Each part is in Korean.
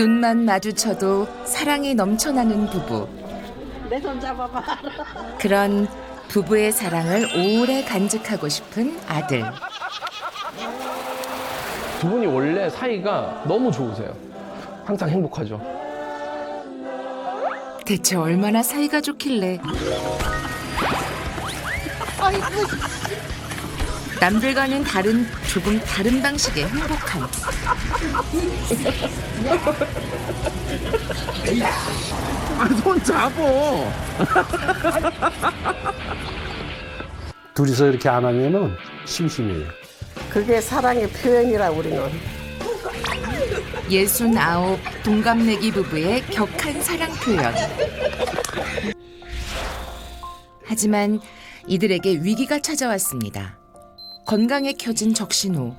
눈만 마주쳐도 사랑이 넘쳐나는 부부. 내 손 잡아봐. 그런 부부의 사랑을 오래 간직하고 싶은 아들. 두 분이 원래 사이가 너무 좋으세요. 항상 행복하죠. 대체 얼마나 사이가 좋길래 남들과는 조금 다른 방식의 행복함. 손 잡어. 둘이서 이렇게 안 하면은 심심해요. 그게 사랑의 표현이라 우리는. 69 동갑내기 부부의 격한 사랑 표현. 하지만 이들에게 위기가 찾아왔습니다. 건강에 켜진 적신호.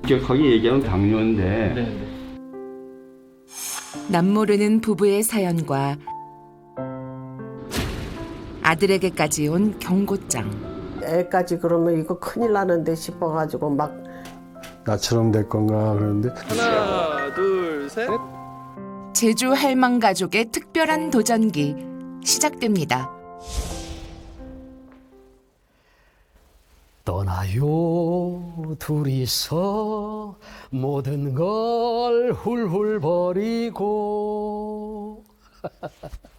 엄격하게 얘기하면 당뇨인데 남모르는 부부의 사연과 아들에게까지 온 경고장. 애까지 그러면 이거 큰일 나는데 싶어가지고 막 나처럼 될 건가 그러는데 하나, 둘, 셋. 제주 할망 가족의 특별한 도전기 시작됩니다. 떠나요 둘이서 모든 걸 훌훌 버리고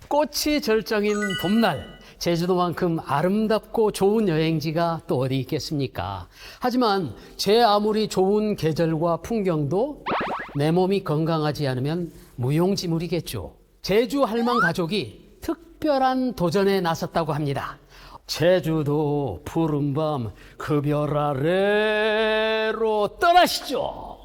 꽃이 절정인 봄날 제주도만큼 아름답고 좋은 여행지가 또 어디 있겠습니까? 하지만 제 아무리 좋은 계절과 풍경도 내 몸이 건강하지 않으면 무용지물이겠죠. 제주 할망 가족이 특별한 도전에 나섰다고 합니다. 제주도 푸른밤 그 별 아래로 떠나시죠.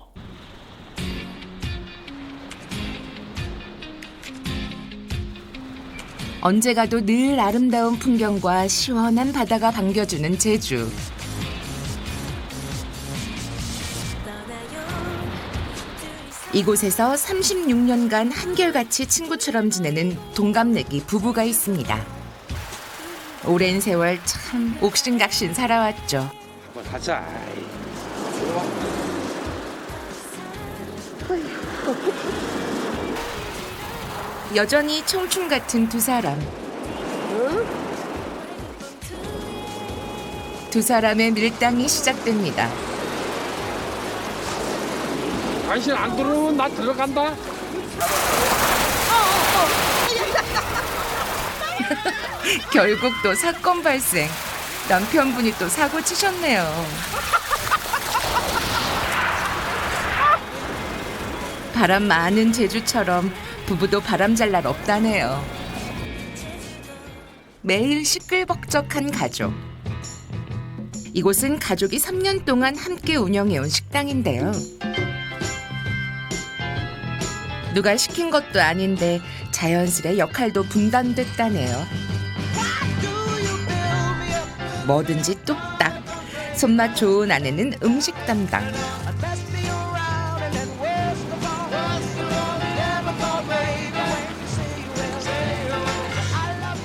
언제 가도 늘 아름다운 풍경과 시원한 바다가 반겨주는 제주. 이곳에서 36년간 한결같이 친구처럼 지내는 동갑내기 부부가 있습니다. 오랜 세월 참 옥신각신 살아왔죠. 가자. 여전히 청춘 같은 두 사람. 두 사람의 밀당이 시작됩니다. 당신 안 들어오면 나 들어간다. 결국 또 사건 발생. 남편분이 또 사고 치셨네요. 바람 많은 제주처럼 부부도 바람 잘 날 없다네요. 매일 시끌벅적한 가족. 이곳은 가족이 3년 동안 함께 운영해온 식당인데요. 누가 시킨 것도 아닌데 자연스레 역할도 분담됐다네요. 뭐든지 뚝딱. 손맛 좋은 아내는 음식 담당.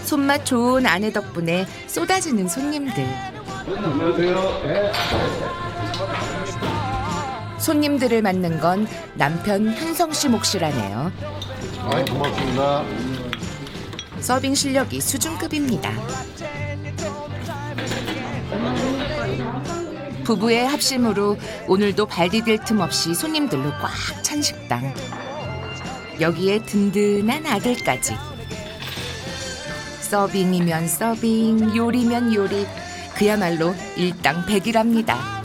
손맛 좋은 아내 덕분에 쏟아지는 손님들. 손님들을 맞는 건 남편 현성 씨 몫이라네요. 고맙습니다. 서빙 실력이 수준급입니다. 부부의 합심으로 오늘도 발 디딜 틈 없이 손님들로 꽉 찬 식당. 여기에 든든한 아들까지. 서빙이면 서빙, 요리면 요리. 그야말로 일당백이랍니다.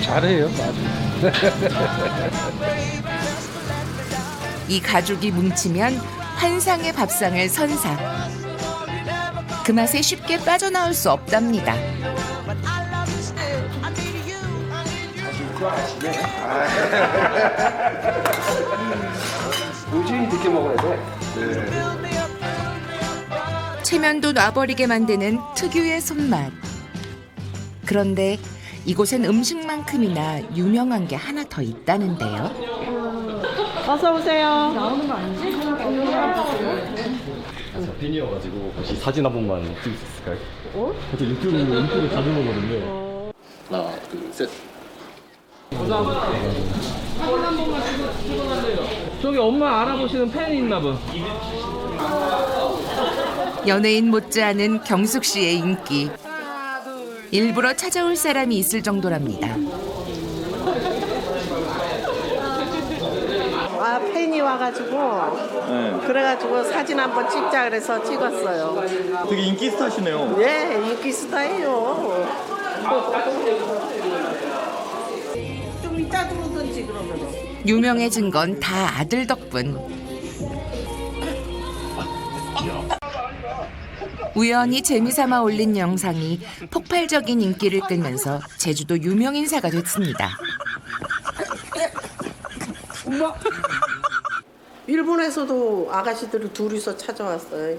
잘해요. 이 가족이 뭉치면 환상의 밥상을 선사. 그 맛에 쉽게 빠져나올 수 없답니다. 우주인 늦게 먹어야 돼. 체면도 놔버리게 만드는 특유의 손맛. 그런데 이곳엔 음식만큼이나 유명한 게 하나 더 있다는데요. 어서 오세요. 팬이어가지고 혹시 사진 한 번만 찍을 수 있을까요? 저 유튜브 자주 보거든요. 하나, 둘, 셋. 저기 엄마 알아보시는 팬이 있나 봐. 연예인 못지않은 경숙 씨의 인기. 일부러 찾아올 사람이 있을 정도랍니다. 아, 팬이 와가지고 그래가지고 사진 한번 찍자 그래서 찍었어요. 되게 인기 스타시네요. 예, 인기 스타예요. 좀 이따 들어오든지 그러면. 유명해진 건 다 아들 덕분. 우연히 재미삼아 올린 영상이 폭발적인 인기를 끌면서 제주도 유명 인사가 됐습니다. 일본에서도 아가씨들이 둘이서 찾아왔어요.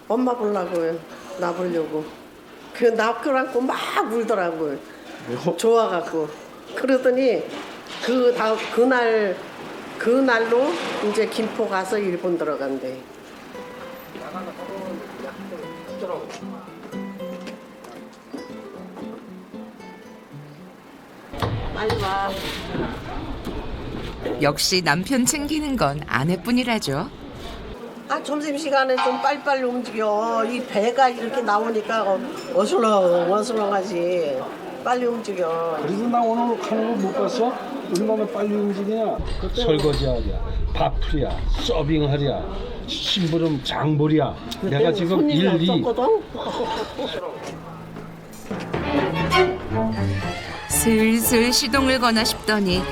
엄마 보려고요. 나 보려고. 나 끌어안고 막 울더라고요. 좋아갖고. 그러더니 그날로 이제 김포 가서 일본 들어간대. 빨리 와. 역시 남편 챙기는 건 아내뿐이라죠. 아, 점심시간에 좀 빨리빨리 움직여. 이 배가 이렇게 나오니까 어슬렁어슬렁하지. 빨리 움직여. 그래서 나 오늘 하는 거 못 봤어? 얼마나 빨리 움직이냐? 설거지하랴, 밥 풀이야, 서빙하랴, 심부름 장보랴. 내가 지금 손님이 1, 2. 없었거든? 슬슬 시동을 거나 싶더니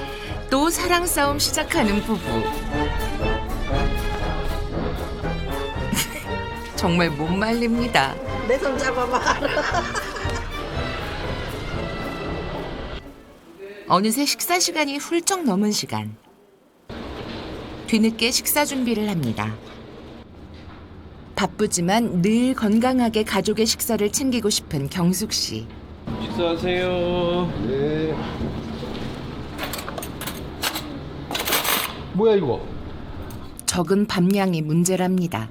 또 사랑 싸움 시작하는 부부. 정말 못 말립니다. 내 손 잡아봐. 어느새 식사 시간이 훌쩍 넘은 시간. 뒤늦게 식사 준비를 합니다. 바쁘지만 늘 건강하게 가족의 식사를 챙기고 싶은 경숙 씨. 식사하세요. 네. 뭐야 이거? 적은 밥량이 문제랍니다.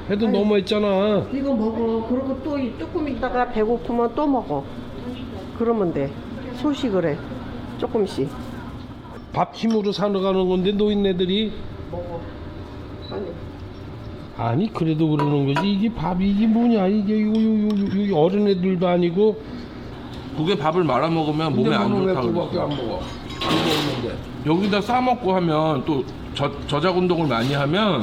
해도 너무했잖아. 이거 먹어. 그리고 또 조금 있다가 배고프면 또 먹어. 그러면 돼. 소식을 해. 조금씩. 밥 힘으로 사러 가는 건데 노인네들이. 먹어. 아니. 아니 그래도 그러는 거지. 이게 밥이 이게 뭐냐? 이게 요 어린애들도 아니고. 국에 밥을 말아 먹으면 몸에 안 왜 좋다고 그거밖에 안 그러더라고. 먹어? 안 먹는데. 여기다 싸 먹고 하면 또 저작 운동을 많이 하면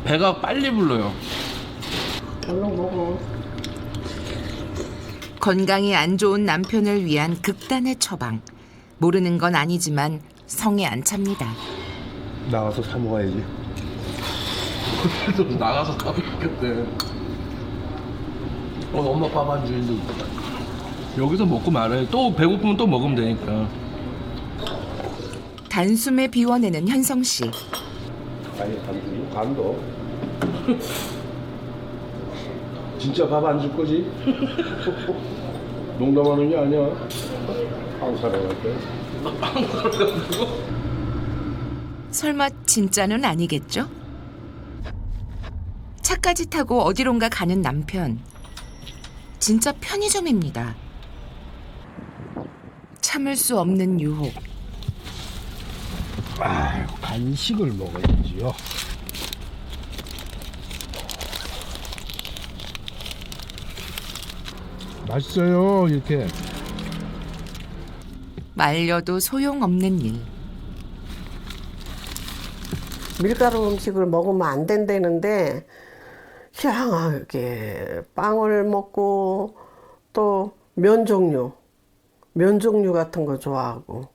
배가 빨리 불러요. 얼른 먹어. 건강이 안 좋은 남편을 위한 극단의 처방. 모르는 건 아니지만 성에 안 찹니다. 나가서 사 먹어야지. 그래도 나가서 다 먹겠대. 엄마 밥 안 주는데. 여기서 먹고 말아요. 또 배고프면 또 먹으면 되니까. 단숨에 비워내는 현성 씨. 아니 간도. 진짜 밥 안 줄 거지? 농담하는 게 아니야. 항사를 할 때. 설마 진짜는 아니겠죠? 차까지 타고 어디론가 가는 남편. 진짜 편의점입니다. 참을 수 없는 유혹. 아유, 간식을 먹어야지요. 맛있어요, 이렇게. 말려도 소용없는 일. 밀가루 음식을 먹으면 안 된다는데 희한하게 빵을 먹고 또 면 종류 같은 거 좋아하고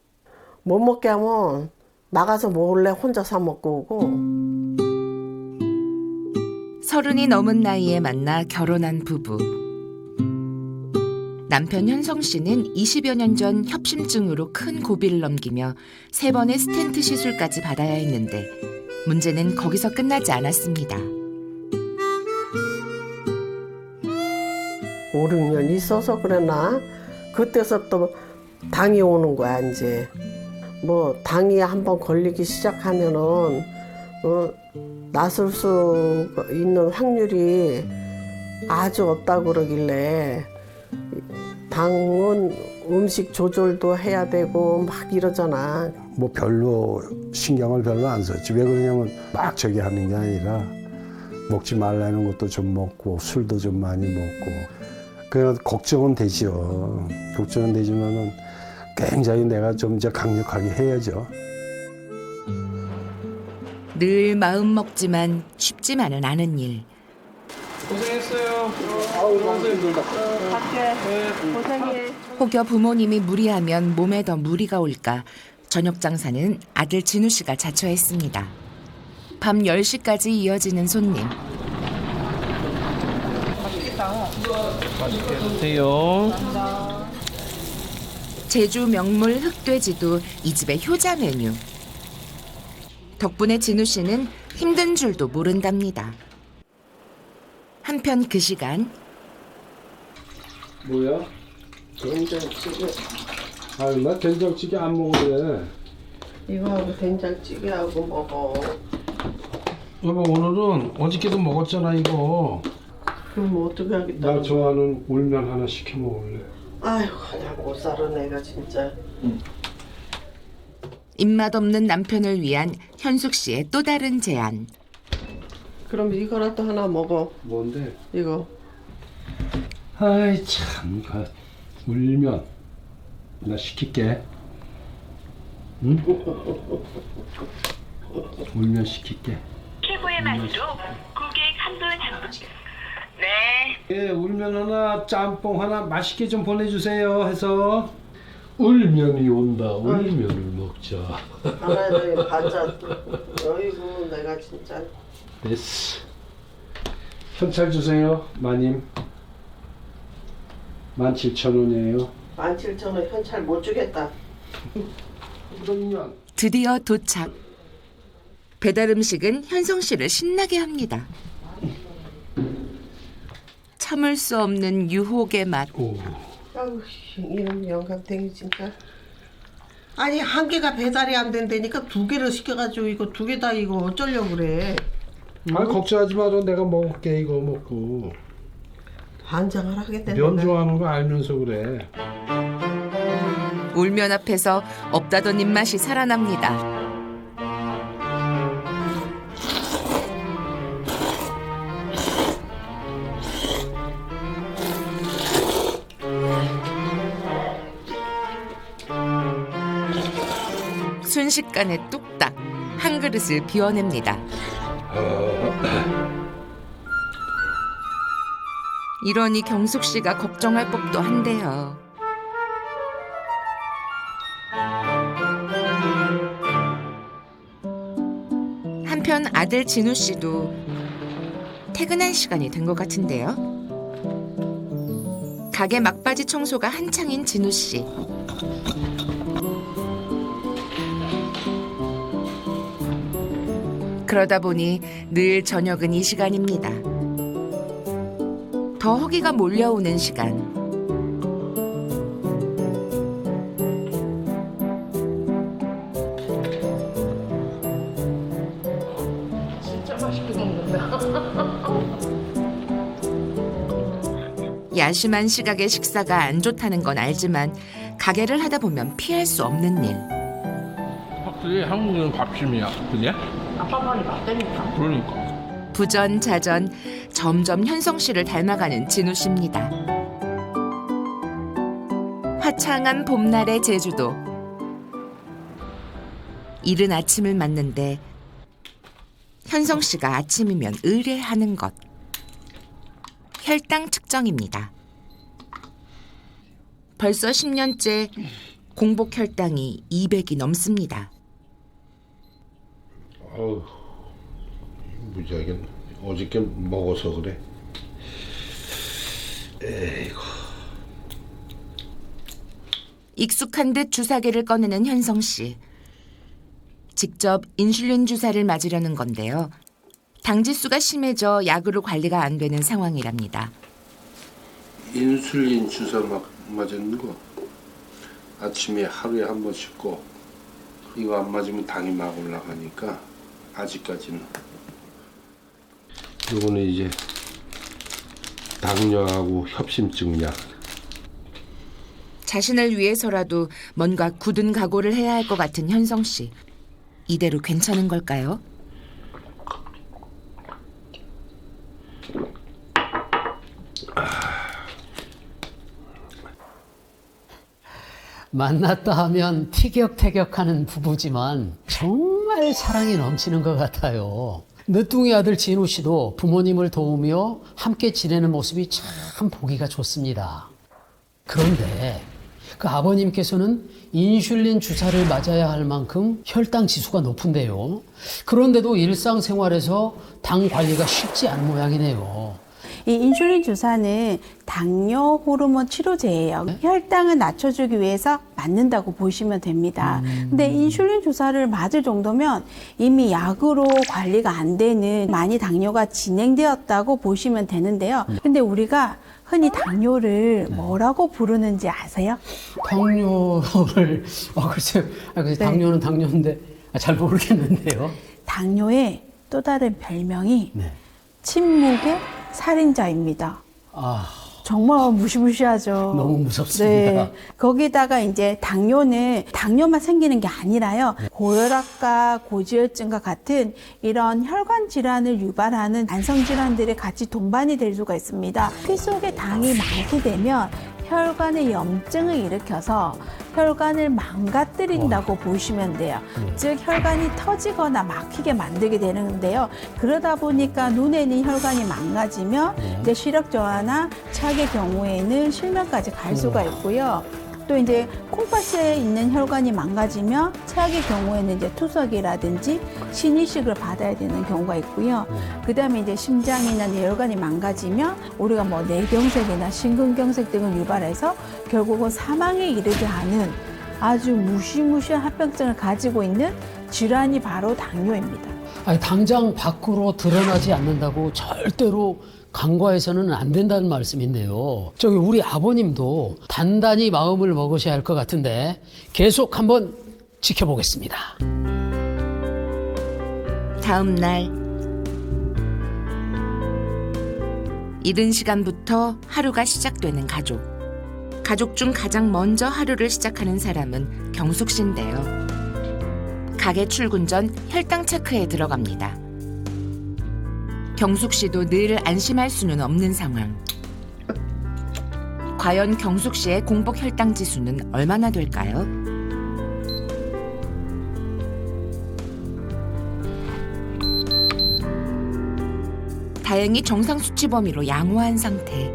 못 먹게 하면 나가서 몰래 혼자 사 먹고 오고. 30이 넘은 나이에 만나 결혼한 부부. 남편 현성 씨는 20여 년 전 협심증으로 큰 고비를 넘기며 3번의 스텐트 시술까지 받아야 했는데 문제는 거기서 끝나지 않았습니다. 5, 6년 있어서 그랬나? 그때서 또 당이 오는 거야, 이제. 뭐 당이 한번 걸리기 시작하면은 낫을 수 있는 확률이 아주 없다고 그러길래 당은 음식 조절도 해야 되고 막 이러잖아. 뭐 별로 신경을 별로 안 썼지. 왜 그러냐면 막 저기 하는 게 아니라 먹지 말라는 것도 좀 먹고 술도 좀 많이 먹고 그래서 걱정은 되죠. 걱정은 되지만은 굉장히 내가 좀 이제 강력하게 해야죠. 늘 마음 먹지만 쉽지만은 않은 일. 고생했어요. 혹여 부모님이 무리하면 몸에 더 무리가 올까 저녁 장사는 아들 진우 씨가 자처했습니다. 밤 10시까지 이어지는 손님. 맛있게 드세요. 제주 명물 흑돼지도 이 집의 효자 메뉴. 덕분에 진우 씨는 힘든 줄도 모른답니다. 한편 그 시간 뭐야? 된장찌개. 아유, 나 된장찌개 안 먹을래. 이거하고 된장찌개하고 먹어. 여보, 오늘은 어저께도 먹었잖아, 이거. 그럼 어떻게 하겠다. 나 좋아하는 울면 하나 시켜 먹을래. 아휴, 그냥 못 살아 내가 진짜. 입맛 없는 남편을 위한 현숙 씨의 또 다른 제안. 그럼 이거라도 하나 먹어. 뭔데? 이거. 아이, 참, 울면. 나 시킬게. 응? 울면 시킬게. 최고의 맛으로 고객 한 분 한 분. 네. 예, 울면 하나, 짬뽕 하나 맛있게 좀 보내주세요 해서 울면이 온다. 울면을 먹자. 하나에 반찬. 어이구, 내가 진짜. 됐어. 현찰 주세요, 마님. 17,000원이에요. 17,000원 현찰 못 주겠다. 그러면 드디어 도착. 배달 음식은 현성 씨를 신나게 합니다. 참을 수 없는 유혹의 맛. 아우, 이놈 영감탱이 진짜. 아니, 한 개가 배달이 안 된다니까 2개를 시켜가지고 이거 2개 다 이거 어쩌려고 그래. 아, 걱정하지 마라. 내가 먹을게. 이거 먹고. 반장을 하겠다. 면 좋아하는 거 알면서 그래. 울면 앞에서 없다던 입맛이 살아납니다. 순식간에 뚝딱 한 그릇을 비워냅니다. 이러니 경숙 씨가 걱정할 법도 한데요. 한편 아들 진우 씨도 퇴근할 시간이 된 것 같은데요. 가게 막바지 청소가 한창인 진우 씨. 그러다 보니 늘 저녁은 이 시간입니다. 더 허기가 몰려오는 시간. 진짜 맛있게 먹는다. 야심한 시각에 식사가 안 좋다는 건 알지만 가게를 하다 보면 피할 수 없는 일. 확실히 한국은 밥심이야, 그게? 아빠 말이 맞다니까. 그러니까. 부전자전 점점 현성 씨를 닮아가는 진우 씨입니다. 화창한 봄날의 제주도. 이른 아침을 맞는데 현성 씨가 아침이면 의뢰하는 것. 혈당 측정입니다. 벌써 10년째 공복 혈당이 200이 넘습니다. 어우, 무지하게 어저께 먹어서 그래. 에이구. 익숙한 듯 주사기를 꺼내는 현성 씨. 직접 인슐린 주사를 맞으려는 건데요. 당지수가 심해져 약으로 관리가 안 되는 상황이랍니다. 인슐린 주사 맞은 거 아침에 하루에 한 번씩 꼭. 이거 안 맞으면 당이 막 올라가니까 아직까지는. 이거는 이제 당뇨하고 협심증 약. 자신을 위해서라도 뭔가 굳은 각오를 해야 할 것 같은 현성 씨. 이대로 괜찮은 걸까요? 만났다 하면 티격태격하는 부부지만 정말 사랑이 넘치는 것 같아요. 늦둥이 아들 진우 씨도 부모님을 도우며 함께 지내는 모습이 참 보기가 좋습니다. 그런데 그 아버님께서는 인슐린 주사를 맞아야 할 만큼 혈당 지수가 높은데요. 그런데도 일상생활에서 당 관리가 쉽지 않은 모양이네요. 이 인슐린 주사는 당뇨 호르몬 치료제예요. 혈당을 낮춰주기 위해서 맞는다고 보시면 됩니다. 근데 인슐린 주사를 맞을 정도면 이미 약으로 관리가 안 되는 많이 당뇨가 진행되었다고 보시면 되는데요. 근데 우리가 흔히 당뇨를 뭐라고 부르는지 아세요? 당뇨를 글쎄요. 당뇨는 당뇨인데 잘 모르겠는데요. 당뇨의 또 다른 별명이 침묵의 살인자입니다. 정말 무시무시하죠. 너무 무섭습니다. 네. 거기다가 이제 당뇨는 당뇨만 생기는 게 아니라요. 고혈압과 고지혈증과 같은 이런 혈관 질환을 유발하는 만성 질환들이 같이 동반이 될 수가 있습니다. 피 속에 당이 많게 되면 혈관에 염증을 일으켜서 혈관을 망가뜨린다고 보시면 돼요. 즉 혈관이 터지거나 막히게 만들게 되는데요. 그러다 보니까 눈에 있는 혈관이 망가지면 이제 시력 저하나 차의 경우에는 실명까지 갈 수가 있고요. 또 이제 콩팥에 있는 혈관이 망가지면 최악의 경우에는 이제 투석이라든지 신이식을 받아야 되는 경우가 있고요. 그다음에 이제 심장이나 뇌혈관이 망가지면 우리가 뭐 뇌경색이나 심근경색 등을 유발해서 결국은 사망에 이르게 하는 아주 무시무시한 합병증을 가지고 있는 질환이 바로 당뇨입니다. 아니, 당장 밖으로 드러나지 않는다고 절대로 간과해서는 안 된다는 말씀인데요. 저기 우리 아버님도 단단히 마음을 먹으셔야 할 것 같은데 계속 한번 지켜보겠습니다. 다음 날 이른 시간부터 하루가 시작되는 가족. 가족 중 가장 먼저 하루를 시작하는 사람은 경숙 씨인데요. 가게 출근 전 혈당 체크에 들어갑니다. 경숙 씨도 늘 안심할 수는 없는 상황. 과연 경숙 씨의 공복 혈당 지수는 얼마나 될까요? 다행히 정상 수치 범위로 양호한 상태.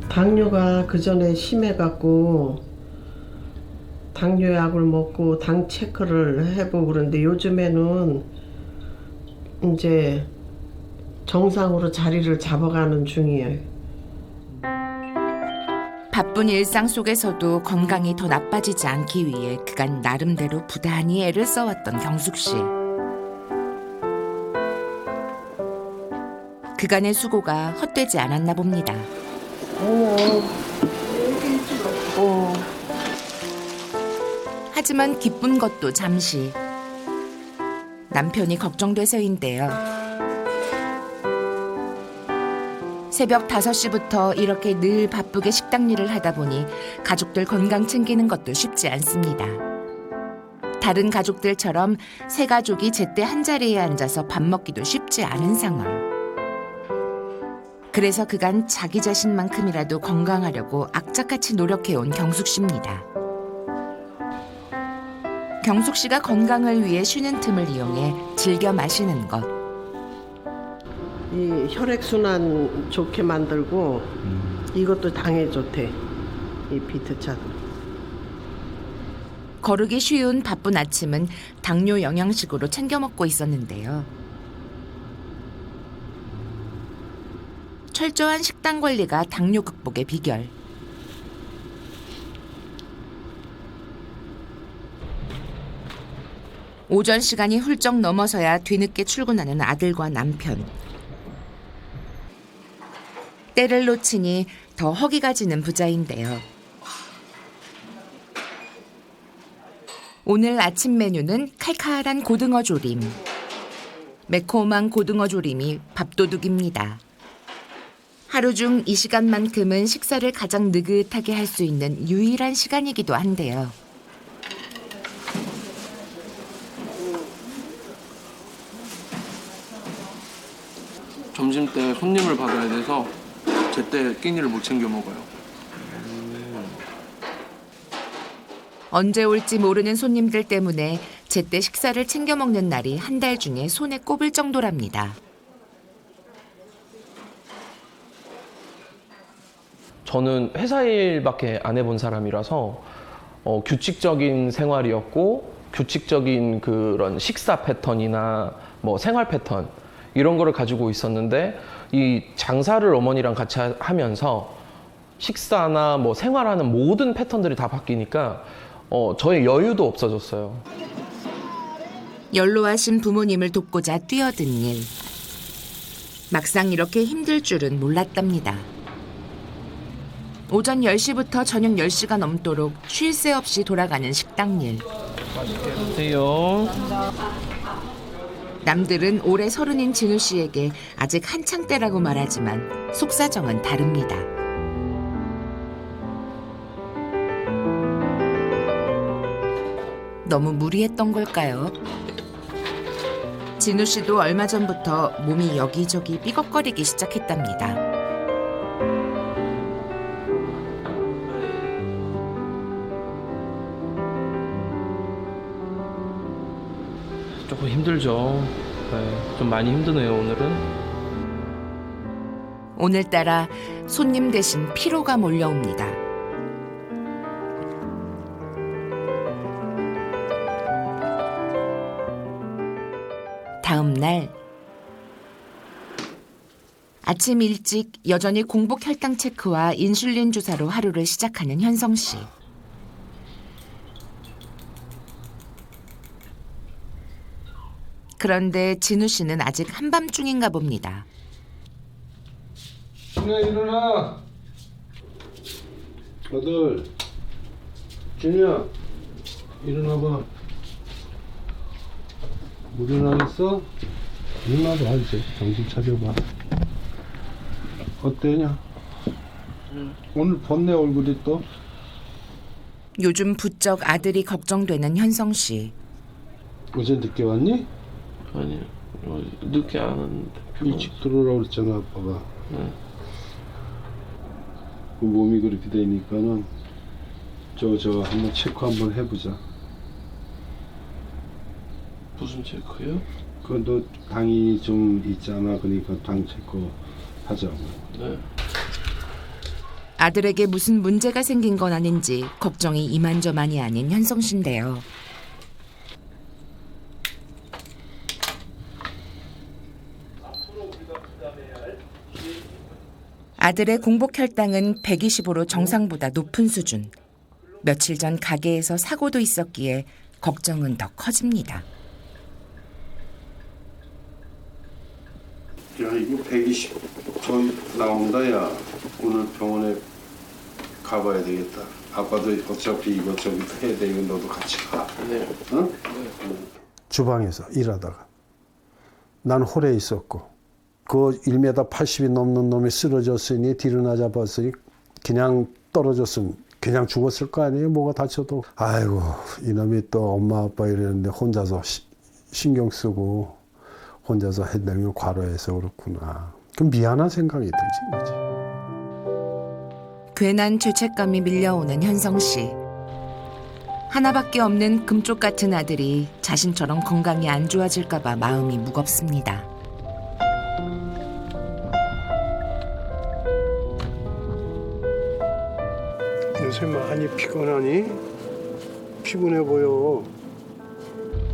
당뇨가 그 전에 심해갖고 당뇨약을 먹고 당 체크를 해보고 그런데 요즘에는 이제 정상으로 자리를 잡아가는 중이에요. 바쁜 일상 속에서도 건강이 더 나빠지지 않기 위해 그간 나름대로 부단히 애를 써왔던 경숙 씨. 그간의 수고가 헛되지 않았나 봅니다. 하지만 기쁜 것도 잠시. 남편이 걱정돼서인데요. 새벽 5시부터 이렇게 늘 바쁘게 식당 일을 하다 보니 가족들 건강 챙기는 것도 쉽지 않습니다. 다른 가족들처럼 세 가족이 제때 한자리에 앉아서 밥 먹기도 쉽지 않은 상황. 그래서 그간 자기 자신만큼이라도 건강하려고 악착같이 노력해온 경숙 씨입니다. 경숙 씨가 건강을 위해 쉬는 틈을 이용해 즐겨 마시는 것. 이 혈액순환 좋게 만들고 이것도 당에 좋대. 이 비트차도. 거르기 쉬운 바쁜 아침은 당뇨 영양식으로 챙겨 먹고 있었는데요. 철저한 식단 관리가 당뇨 극복의 비결. 오전 시간이 훌쩍 넘어서야 뒤늦게 출근하는 아들과 남편. 때를 놓치니 더 허기가 지는 부자인데요. 오늘 아침 메뉴는 칼칼한 고등어 조림. 매콤한 고등어 조림이 밥도둑입니다. 하루 중 이 시간만큼은 식사를 가장 느긋하게 할 수 있는 유일한 시간이기도 한데요. 점심 때 손님을 받아야 돼서 제때 끼니를 못 챙겨 먹어요. 언제 올지 모르는 손님들 때문에 제때 식사를 챙겨 먹는 날이 한 달 중에 손에 꼽을 정도랍니다. 저는 회사 일밖에 안 해본 사람이라서 규칙적인 생활이었고 규칙적인 그런 식사 패턴이나 뭐 생활 패턴 이런 거를 가지고 있었는데 이 장사를 어머니랑 같이 하면서 식사나 뭐 생활하는 모든 패턴들이 다 바뀌니까 저의 여유도 없어졌어요. 연로하신 부모님을 돕고자 뛰어든 일. 막상 이렇게 힘들 줄은 몰랐답니다. 오전 10시부터 저녁 10시가 넘도록 쉴 새 없이 돌아가는 식당 일. 맛있게 드세요. 남들은 올해 30인 진우 씨에게 아직 한창 때라고 말하지만 속사정은 다릅니다. 너무 무리했던 걸까요? 진우 씨도 얼마 전부터 몸이 여기저기 삐걱거리기 시작했답니다. 조금 힘들죠. 네, 좀 많이 힘드네요, 오늘은. 오늘따라 손님 대신 피로가 몰려옵니다. 다음 날 아침 일찍 여전히 공복 혈당 체크와 인슐린 주사로 하루를 시작하는 현성 씨. 그런데 진우 씨는 아직 한밤중인가 봅니다. 진우야 일어나. 아들. 진우야 일어나봐. 못 일어나겠어? 일어나봐 이제 정신 차려봐. 어때냐? 오늘 번네 얼굴이 또? 요즘 부쩍 아들이 걱정되는 현성 씨. 어제 늦게 왔니? 아니요, 늦게 안 왔는데. 일찍 들어오라고 그랬잖아 아빠가. 네. 그 몸이 그렇게 되니까는 저 한번 체크 한번 해보자. 무슨 체크요? 그 너 당이 좀 있잖아. 그러니까 당 체크 하자고. 네. 아들에게 무슨 문제가 생긴 건 아닌지 걱정이 이만저만이 아닌 현성 씨인데요. 아들의 공복 혈당은 120으로 정상보다 높은 수준. 며칠 전 가게에서 사고도 있었기에 걱정은 더 커집니다. 야 이거 120 저기 나온다. 야 오늘 병원에 가봐야 되겠다. 아빠도 어차피 이거 저기 해야 되니까 너도 같이 가. 네. 응? 주방에서 일하다가 난 홀에 있었고 그 1m 80이 넘는 놈이 쓰러졌으니 뒤로 나잡았으니 그냥 떨어졌으면 그냥 죽었을 거 아니에요. 뭐가 다쳐도. 아이고 이놈이 또 엄마 아빠 이랬는데 혼자서 신경 쓰고 혼자서 해내면 과로해서 그렇구나. 그럼 미안한 생각이 들지 뭐지. 괜한 죄책감이 밀려오는 현성 씨. 하나밖에 없는 금쪽 같은 아들이 자신처럼 건강이 안 좋아질까 봐 마음이 무겁습니다. 요새 많이 피곤하니? 피곤해 보여.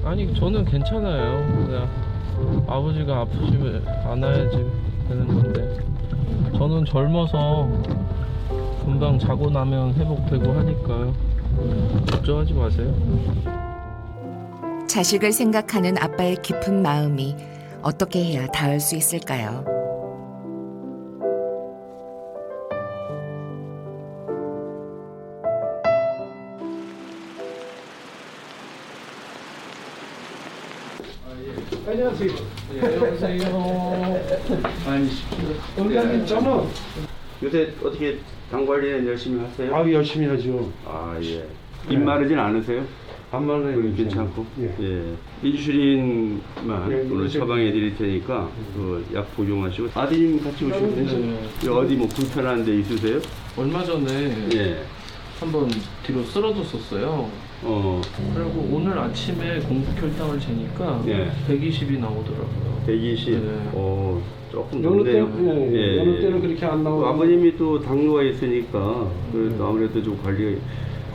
아니 저는 괜찮아요. 그냥 아버지가 아프시면 안 와야지 되는 건데 저는 젊어서 금방 자고 나면 회복되고 하니까요. 걱정하지 마세요. 자식을 생각하는 아빠의 깊은 마음이 어떻게 해야 닿을 수 있을까요? 안녕하세요. 원장님 저는 요새 어떻게 당 관리는 열심히 하세요? 열심히 하죠. 예. 입 마르진 않으세요? 안 말라요. 그럼 괜찮고. 예. 인슐린만 예, 오늘 처방해 드릴 테니까 그 약 복용하시고. 아드님 같이 오시면 어디 뭐 불편한 데 있으세요? 얼마 전에 예. 한번 뒤로 쓰러졌었어요. 그리고 오늘 아침에 공복 혈당을 재니까 예. 120이 나오더라고요. 120. 네. 조금 어느 높네요. 때는 어느 때는 그렇게 안 나오고. 아버님이 또 당뇨가 있으니까 그래도 아무래도 좀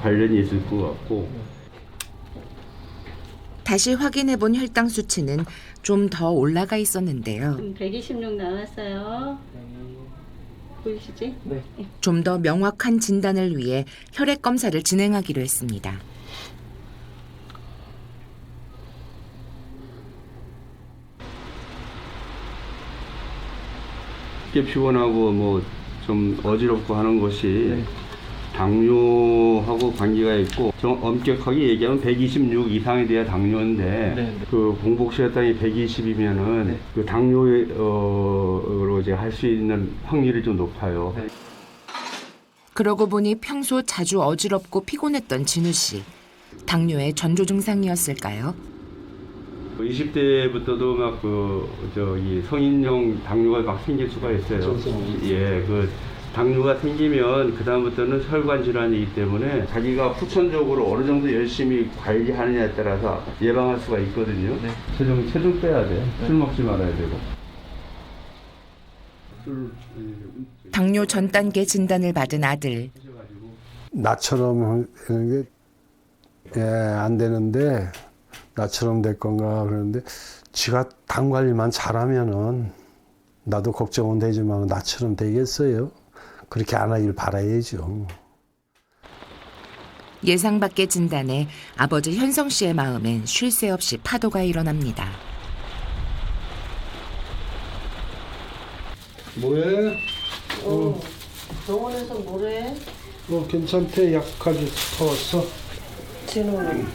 관련이 있을 것 같고. 다시 확인해 본 혈당 수치는 좀 더 올라가 있었는데요. 126 나왔어요. 보이시지? 네. 좀 더 명확한 진단을 위해 혈액 검사를 진행하기로 했습니다. 이게 피곤하고 뭐 좀 어지럽고 하는 것이 당뇨하고 관계가 있고 좀 엄격하게 얘기하면 126 이상이 돼야 당뇨인데 그 공복 혈당이 120이면은 그 당뇨로 이제 할 수 있는 확률이 좀 높아요. 그러고 보니 평소 자주 어지럽고 피곤했던 진우 씨. 당뇨의 전조 증상이었을까요? 20대부터도 막 이 성인용 당뇨가 막 생길 수가 있어요. 예, 그 당뇨가 생기면 그 다음부터는 혈관 질환이기 때문에 자기가 후천적으로 어느 정도 열심히 관리하느냐에 따라서 예방할 수가 있거든요. 체중 빼야 돼. 술 먹지 말아야 되고. 당뇨 전 단계 진단을 받은 아들. 나처럼 하는 게 안 되는데 나처럼 될 건가 그러는데 지가 당 관리만 잘하면은 나도 걱정은 되지만 나처럼 되겠어요? 그렇게 안 하길 바라야죠. 예상 밖의 진단에 아버지 현성 씨의 마음엔 쉴 새 없이 파도가 일어납니다. 뭐해? 병원에서 뭐래? 괜찮대. 약까지 퍼왔어. 진호는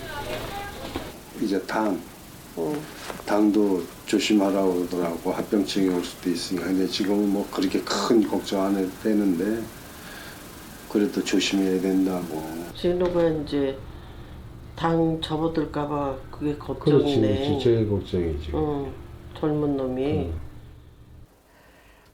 이제 당도 조심하라고 그러더라고. 합병증이 올 수도 있으니까. 근데 지금은 뭐 그렇게 큰 걱정 안 해도 되는데 그래도 조심해야 된다고. 진호가 이제 당 접어들까봐 그게 걱정이네. 그렇지. 제일 걱정이지. 젊은 놈이.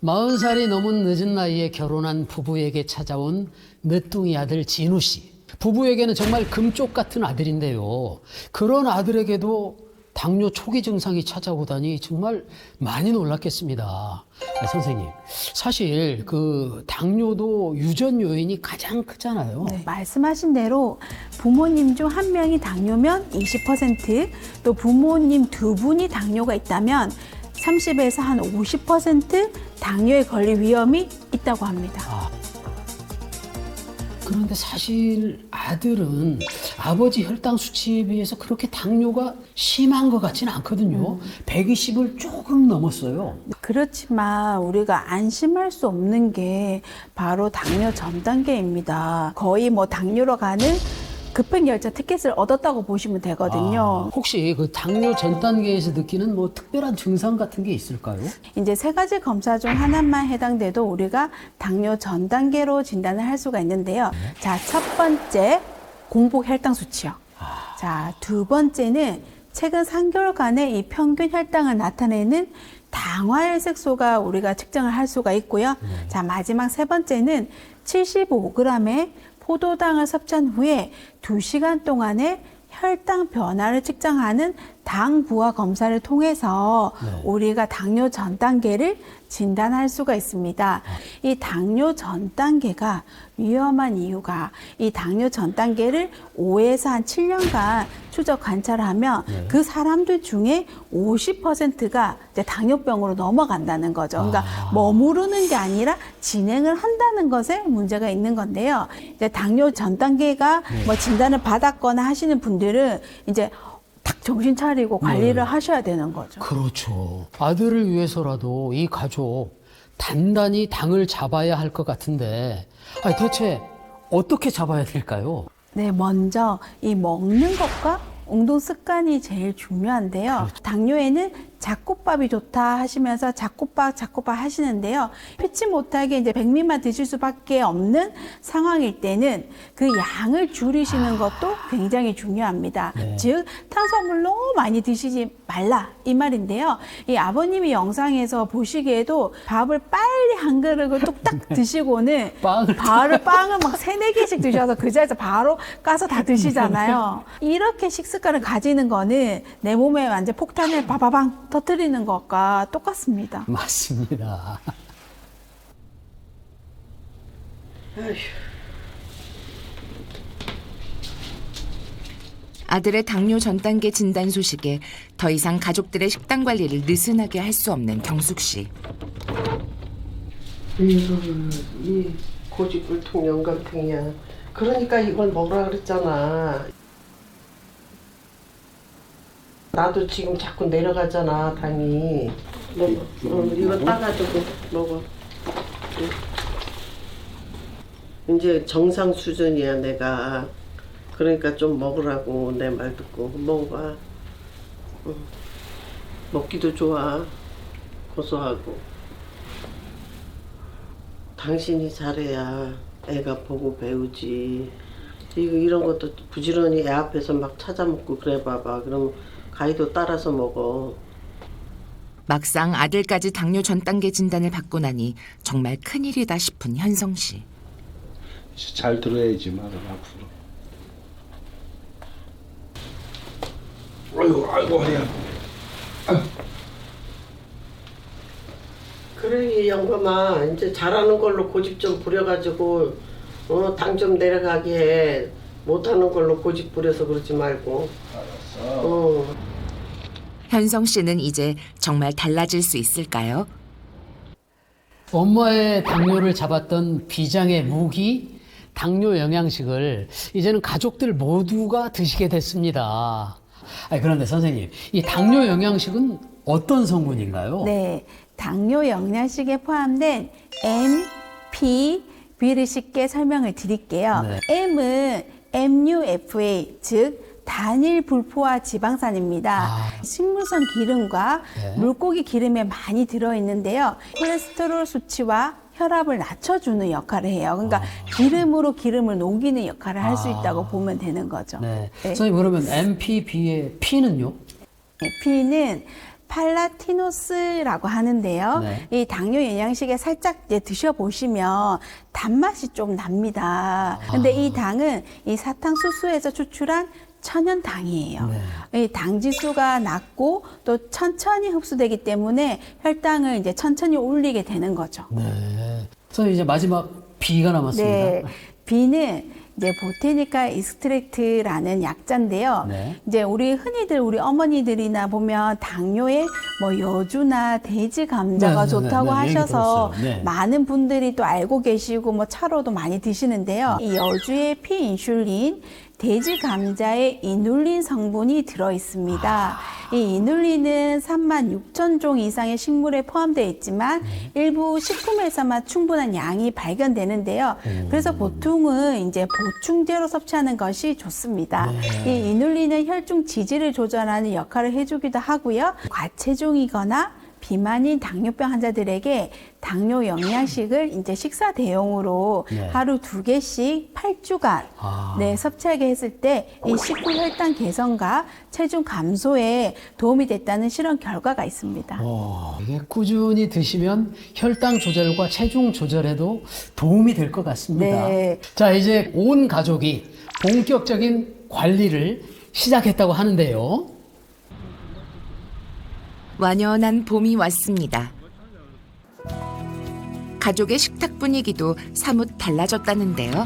40살이 넘은 늦은 나이에 결혼한 부부에게 찾아온 늦둥이 아들 진우 씨. 부부에게는 정말 금쪽 같은 아들인데요. 그런 아들에게도 당뇨 초기 증상이 찾아오다니 정말 많이 놀랐겠습니다. 선생님, 사실 그 당뇨도 유전 요인이 가장 크잖아요. 네, 말씀하신 대로 부모님 중 한 명이 당뇨면 20%, 또 부모님 두 분이 당뇨가 있다면 30에서 한 50% 당뇨에 걸릴 위험이 있다고 합니다. 그런데 사실 아들은 아버지 혈당 수치에 비해서 그렇게 당뇨가 심한 것 같지는 않거든요. 120을 조금 넘었어요. 그렇지만 우리가 안심할 수 없는 게 바로 당뇨 전 단계입니다. 거의 뭐 당뇨로 가는 급행열차 티켓을 얻었다고 보시면 되거든요. 혹시 그 당뇨 전 단계에서 느끼는 뭐 특별한 증상 같은 게 있을까요? 이제 3가지 검사 중 하나만 해당돼도 우리가 당뇨 전 단계로 진단을 할 수가 있는데요. 자, 첫 번째 공복 혈당 수치요. 자, 두 번째는 최근 3개월간의 이 평균 혈당을 나타내는 당화혈색소가 우리가 측정을 할 수가 있고요. 자, 마지막 세 번째는 75g의 포도당을 섭취한 후에 2시간 동안의 혈당 변화를 측정하는 당 부하 검사를 통해서 우리가 당뇨 전 단계를 진단할 수가 있습니다. 이 당뇨 전 단계가 위험한 이유가 이 당뇨 전 단계를 5에서 한 7년간 추적 관찰하면 그 사람들 중에 50%가 이제 당뇨병으로 넘어간다는 거죠. 그러니까 머무르는 게 아니라 진행을 한다는 것에 문제가 있는 건데요. 이제 당뇨 전 단계가 뭐 진단을 받았거나 하시는 분들은 이제 딱 정신 차리고 관리를 하셔야 되는 거죠. 그렇죠. 아들을 위해서라도 이 가족 단단히 당을 잡아야 할 것 같은데 대체 어떻게 잡아야 될까요? 네, 먼저 이 먹는 것과 운동 습관이 제일 중요한데요. 당뇨에는 잡곡밥이 좋다 하시면서 잡곡밥 하시는데요. 피치 못하게 이제 백미만 드실 수밖에 없는 상황일 때는 그 양을 줄이시는 것도 굉장히 중요합니다. 즉 탄수화물 너무 많이 드시지 말라 이 말인데요. 이 아버님이 영상에서 보시기에도 밥을 빨리 한 그릇을 뚝딱 드시고는 빵을 막 3-4개씩 드셔서 그 자리에서 바로 까서 다 드시잖아요. 이렇게 식습관을 가지는 거는 내 몸에 완전 폭탄을 바바방 터뜨리는 것과 똑같습니다. 맞습니다. 아들의 당뇨 전 단계 진단 소식에 더 이상 가족들의 식단 관리를 느슨하게 할 수 없는 경숙 씨. 이 고집불통 영감탱이야. 그러니까 이걸 먹으라 그랬잖아. 나도 지금 자꾸 내려가잖아, 당이. 이거 따가지고 먹어. 이제 정상 수준이야, 내가. 그러니까 좀 먹으라고 내 말 듣고 먹어봐. 먹기도 좋아. 고소하고. 당신이 잘해야 애가 보고 배우지. 이런 것도 부지런히 애 앞에서 막 찾아 먹고 그래 봐봐. 그럼 가위도 따라서 먹어. 막상 아들까지 당뇨 전 단계 진단을 받고 나니 정말 큰일이다 싶은 현성 씨. 잘 들어야지 말을 앞으로. 아이고 허리야. 그래 영감아, 이제 잘하는 걸로 고집 좀 부려가지고 당 좀 내려가게 해. 못하는 걸로 고집 부려서 그러지 말고. 알았어. 현성 씨는 이제 정말 달라질 수 있을까요? 엄마의 당뇨를 잡았던 비장의 무기 당뇨 영양식을 이제는 가족들 모두가 드시게 됐습니다. 그런데 선생님, 이 당뇨 영양식은 어떤 성분인가요? 네, 당뇨 영양식에 포함된 M, P, B를 쉽게 설명을 드릴게요. 네. M은 MUFA, 즉 단일 불포화 지방산입니다. 식물성 기름과 물고기 기름에 많이 들어있는데요. 콜레스테롤 수치와 혈압을 낮춰주는 역할을 해요. 그러니까 기름으로 기름을 녹이는 역할을 할 수 있다고 보면 되는 거죠. 네. 선생님, 그러면 MPB의 P는요? 네, P는 팔라티노스라고 하는데요. 이 당뇨 영양식에 살짝 이제 드셔보시면 단맛이 좀 납니다. 근데 이 당은 이 사탕수수에서 추출한 천연당이에요. 이 당지수가 낮고 또 천천히 흡수되기 때문에 혈당을 이제 천천히 올리게 되는 거죠. 네. 선생님, 이제 마지막 B가 남았습니다. 네. B는 이제 보테니카 익스트랙트라는 약자인데요. 이제 우리 어머니들이나 보면 당뇨에 뭐 여주나 돼지 감자가 좋다고 하셔서 많은 분들이 또 알고 계시고 뭐 차로도 많이 드시는데요. 이 여주의 피인슐린, 돼지 감자에 이눌린 성분이 들어 있습니다. 이 이눌린은 36,000종 이상의 식물에 포함되어 있지만 일부 식품에서만 충분한 양이 발견되는데요. 그래서 보통은 이제 보충제로 섭취하는 것이 좋습니다. 이 이눌린은 혈중 지지를 조절하는 역할을 해주기도 하고요. 과체중이거나 비만인 당뇨병 환자들에게 당뇨 영양식을 이제 식사 대용으로 하루 2개씩 8주간 섭취하게 했을 때 이 식후 혈당 개선과 체중 감소에 도움이 됐다는 실험 결과가 있습니다. 이게 꾸준히 드시면 혈당 조절과 체중 조절에도 도움이 될 것 같습니다. 자, 이제 온 가족이 본격적인 관리를 시작했다고 하는데요. 완연한 봄이 왔습니다. 가족의 식탁 분위기도 사뭇 달라졌다는데요.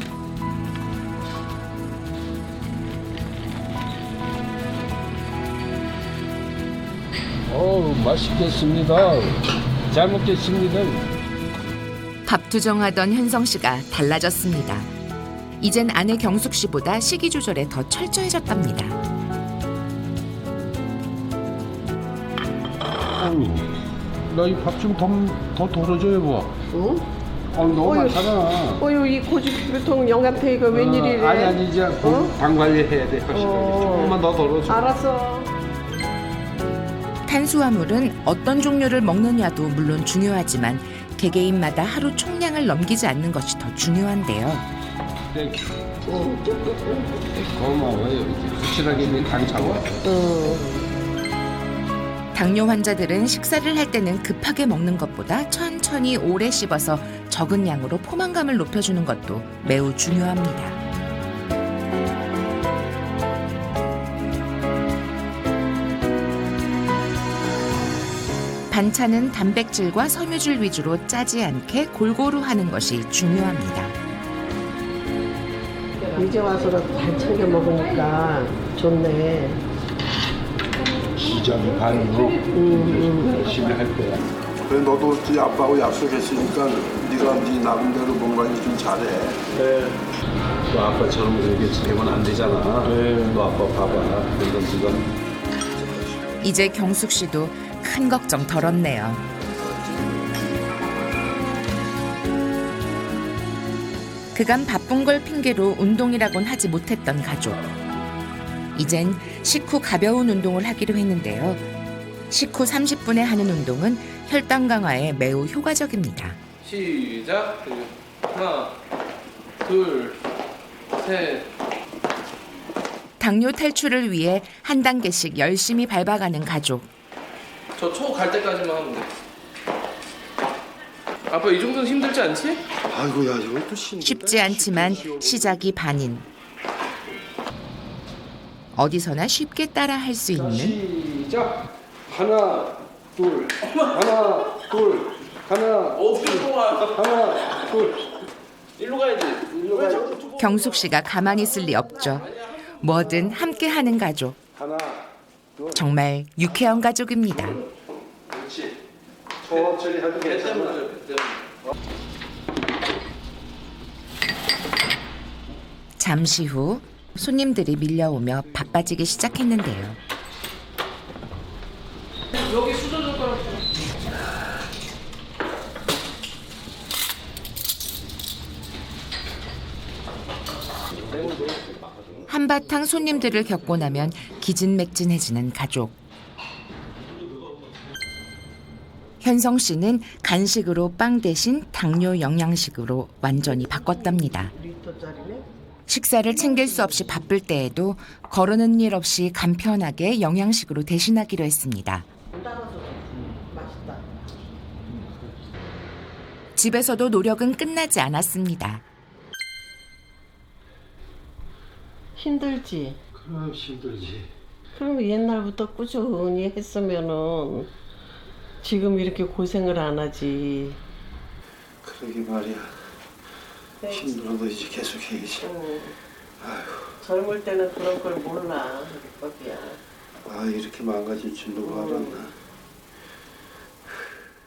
맛있겠습니다. 잘 먹겠습니다. 밥투정하던 현성 씨가 달라졌습니다. 이젠 아내 경숙 씨보다 식이 조절에 더 철저해졌답니다. 나 이 밥 좀 더 덜어줘 여보. 응? 너무 많잖아. 어유 이 고집불통 영감탱이가 웬일이래? 아니 이제 방 관리해야 돼. 조금만 더 덜어줘. 알았어. 탄수화물은 어떤 종류를 먹느냐도 물론 중요하지만 개개인마다 하루 총량을 넘기지 않는 것이 더 중요한데요. 고마워요. 확실하게 당 잡아. 당뇨 환자들은 식사를 할 때는 급하게 먹는 것보다 천천히 오래 씹어서 적은 양으로 포만감을 높여주는 것도 매우 중요합니다. 반찬은 단백질과 섬유질 위주로 짜지 않게 골고루 하는 것이 중요합니다. 이제 와서라도 잘 챙겨 먹으니까 좋네. 기저귀 반으로 열심히 할 거야. 그래 너도 네 아빠하고 약속했으니까 네가 네 나름대로 뭔가 좀 잘해. 네. 너 아빠처럼 그렇게 지내면 안 되잖아. 네. 너 아빠 봐봐. 그래서 네가 이제 경숙 씨도 큰 걱정 덜었네요. 그간 바쁜 걸 핑계로 운동이라곤 하지 못했던 가족. 이젠 식후 가벼운 운동을 하기로 했는데요. 식후 30분에 하는 운동은 혈당 강화에 매우 효과적입니다. 시작. 하나, 둘, 셋. 당뇨 탈출을 위해 한 단계씩 열심히 밟아가는 가족. 저 초 갈 때까지만 하면 돼. 아빠 이 정도는 힘들지 않지? 아이고야 이것도 힘들다. 쉽지 않지만 시작이 반인. 어디서나 쉽게 따라 할 수 있는 시작. 하나, 둘, 하나, 둘, 하나, 하나, 둘. 일로 가야지. 경숙 씨가 가만히 있을 리 없죠. 뭐든 함께 하는 가족. 하나, 정말 유쾌한 가족입니다. 그렇지. 천천히 해도 괜찮아. 잠시 후 손님들이 밀려오며 바빠지기 시작했는데요. 여기 수저 젓가락. 한바탕 손님들을 겪고 나면 기진맥진해지는 가족. 현성 씨는 간식으로 빵 대신 당뇨 영양식으로 완전히 바꿨답니다. 식사를 챙길 수 없이 바쁠 때에도 거르는 일 없이 간편하게 영양식으로 대신하기로 했습니다. 집에서도 노력은 끝나지 않았습니다. 힘들지? 그럼 힘들지. 그럼 옛날부터 꾸준히 했으면은 지금 이렇게 고생을 안 하지. 그러게 말이야. 힘들어도 이제 계속 해야지. 젊을 때는 그런 걸 몰라. 거기야. 아 이렇게 망가질 줄도 알았나.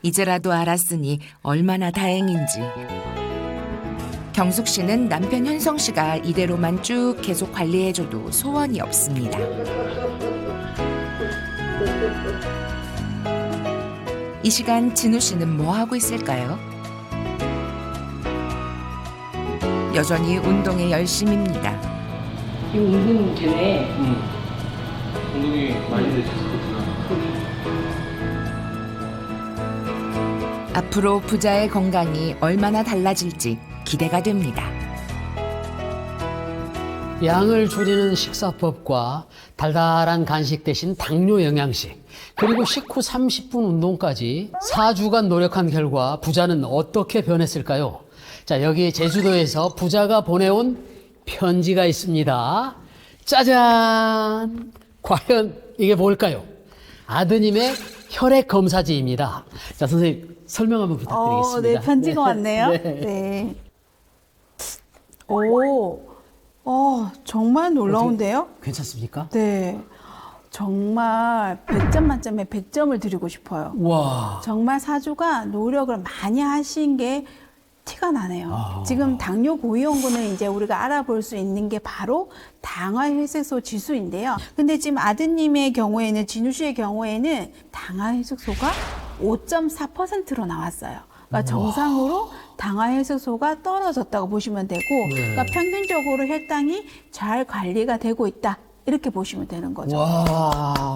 이제라도 알았으니 얼마나 다행인지. 경숙 씨는 남편 현성 씨가 이대로만 쭉 계속 관리해줘도 소원이 없습니다. 이 시간 진우 씨는 뭐 하고 있을까요? 여전히 운동에 열심입니다. 이 운동 되네. 운동이 많이 되셨구나. 앞으로 부자의 건강이 얼마나 달라질지 기대가 됩니다. 양을 줄이는 식사법과 달달한 간식 대신 당뇨 영양식, 그리고 식후 30분 운동까지 4주간 노력한 결과 부자는 어떻게 변했을까요? 자, 여기 제주도에서 부자가 보내온 편지가 있습니다. 짜잔! 과연 이게 뭘까요? 아드님의 혈액 검사지입니다. 자, 선생님 설명 한번 부탁드리겠습니다. 네, 편지가 왔네요. 네. 네. 정말 놀라운데요? 괜찮습니까? 네. 정말 100점 만점에 100점을 드리고 싶어요. 와. 정말 사주가 노력을 많이 하신 게 티가 나네요. 지금 당뇨 고위험군을 이제 우리가 알아볼 수 있는 게 바로 당화혈색소 지수인데요. 근데 지금 아드님의 경우에는, 진우 씨의 경우에는 당화혈색소가 5.4%로 나왔어요. 그러니까 정상으로 당화해수소가 떨어졌다고 보시면 되고, 그러니까 평균적으로 혈당이 잘 관리가 되고 있다 이렇게 보시면 되는 거죠. 와.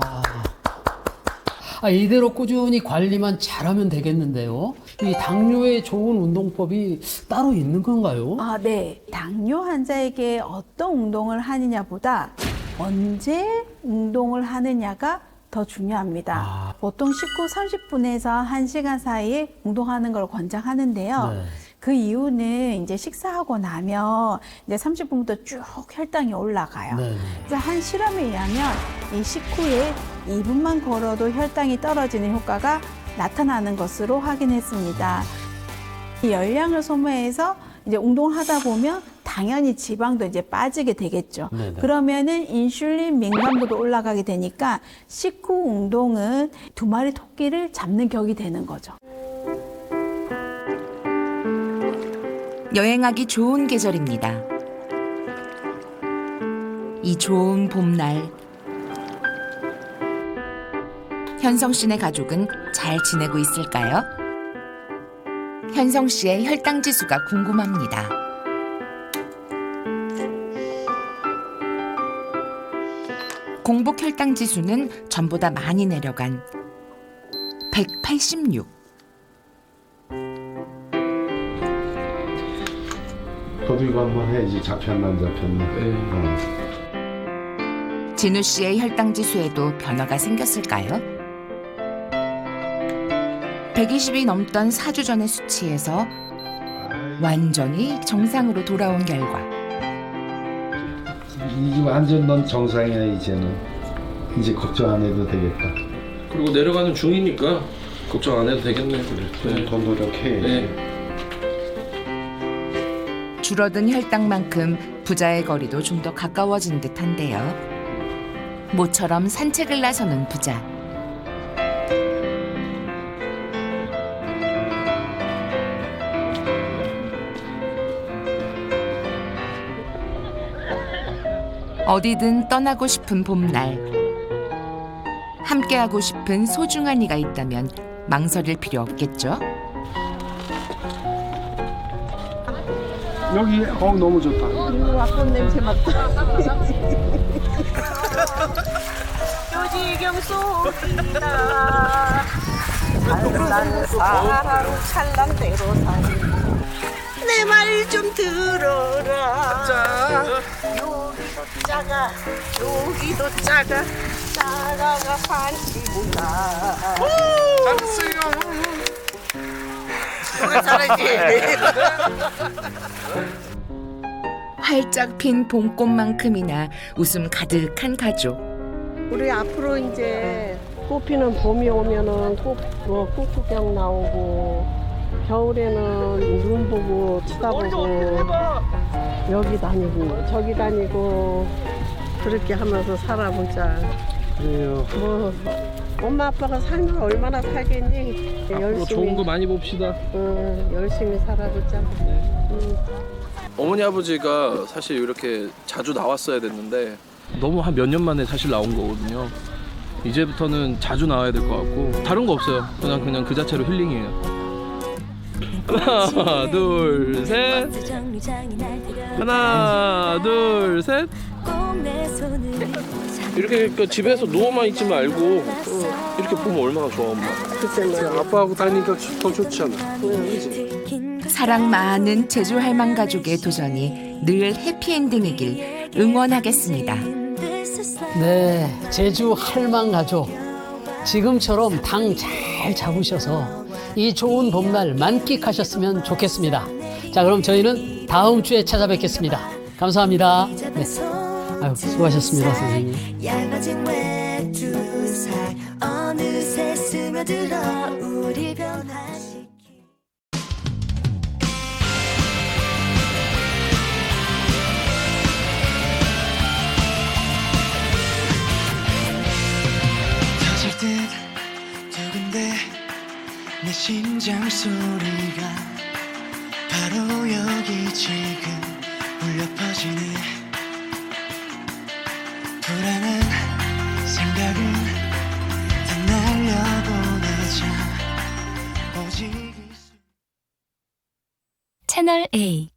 이대로 꾸준히 관리만 잘하면 되겠는데요. 이 당뇨에 좋은 운동법이 따로 있는 건가요? 네. 당뇨 환자에게 어떤 운동을 하느냐보다 언제 운동을 하느냐가 더 중요합니다. 보통 30분에서 1시간 사이에 운동하는 걸 권장하는데요. 네. 그 이유는 이제 식사하고 나면 이제 30분부터 쭉 혈당이 올라가요. 네. 그래서 한 실험에 의하면 이 식후에 2분만 걸어도 혈당이 떨어지는 효과가 나타나는 것으로 확인했습니다. 이 열량을 소모해서 이제 운동하다 보면 당연히 지방도 이제 빠지게 되겠죠. 네네. 그러면은 인슐린 민감도도 올라가게 되니까 식후 운동은 2마리 토끼를 잡는 격이 되는 거죠. 여행하기 좋은 계절입니다. 이 좋은 봄날, 현성 씨네 가족은 잘 지내고 있을까요? 현성 씨의 혈당 지수가 궁금합니다. 공복 혈당 지수는 전보다 많이 내려간 186. 저도 이거 한번 해야지. 잡혔나 안 잡혔나. 진우 씨의 혈당 지수에도 변화가 생겼을까요? 120이 넘던 4주 전의 수치에서 완전히 정상으로 돌아온 결과. 이제 완전 넌 정상이야 이제는. 이제 걱정 안 해도 되겠다. 그리고 내려가는 중이니까 걱정 안 해도 되겠네. 그래. 더 노력해. 줄어든 혈당만큼 부자의 거리도 좀 더 가까워진 듯한데요. 모처럼 산책을 나서는 부자. 어디든 떠나고 싶은 봄날. 함께하고 싶은 소중한 이가 있다면 망설일 필요 없겠죠? 여기 너무 좋다. 와꽃 냄새 맡다. 요지경 소리다 찰난 사랑 찰난대로 내 말 좀 들어라. 여기도 작아 여기도 작아 작아가 반지구나. 잘했어요. 잘하지. 활짝 핀 봄꽃만큼이나 웃음 가득한 가족. 우리 앞으로 이제 꽃피는 봄이 오면은 꽃 구경 나오고, 겨울에는 눈 보고 쳐다보고, 여기 다니고 저기 다니고 그렇게 하면서 살아보자. 그래요. 뭐 엄마 아빠가 살면 얼마나 살겠니? 열심히 좋은 거 많이 봅시다. 열심히 살아보자. 어머니 아버지가 사실 이렇게 자주 나왔어야 됐는데 너무 한 몇 년 만에 사실 나온 거거든요. 이제부터는 자주 나와야 될 것 같고 다른 거 없어요. 그냥 그 자체로 힐링이에요. 하나 둘 셋. 하나 둘 셋. 이렇게 그 집에서 누워만 있지 말고 이렇게 보면 얼마나 좋아 엄마. 그때 아빠하고 다니니까 더 좋잖아. 사랑 많은 제주 할망 가족의 도전이 늘 해피엔딩이길 응원하겠습니다. 네, 제주 할망 가족. 지금처럼 당 잘 잡으셔서 이 좋은 봄날 만끽하셨으면 좋겠습니다. 자, 그럼 저희는 다음 주에 찾아뵙겠습니다. 감사합니다. 네. 아유, 수고하셨습니다, 선생님. 얇아진 외투살 어느새 스며들어 우리 변화시키. 터질 듯 두근데 내 심장 소리가 바로 여기 지금 울려 퍼지네. 불안한 생각은 다 날려보내자. 오직 채널 A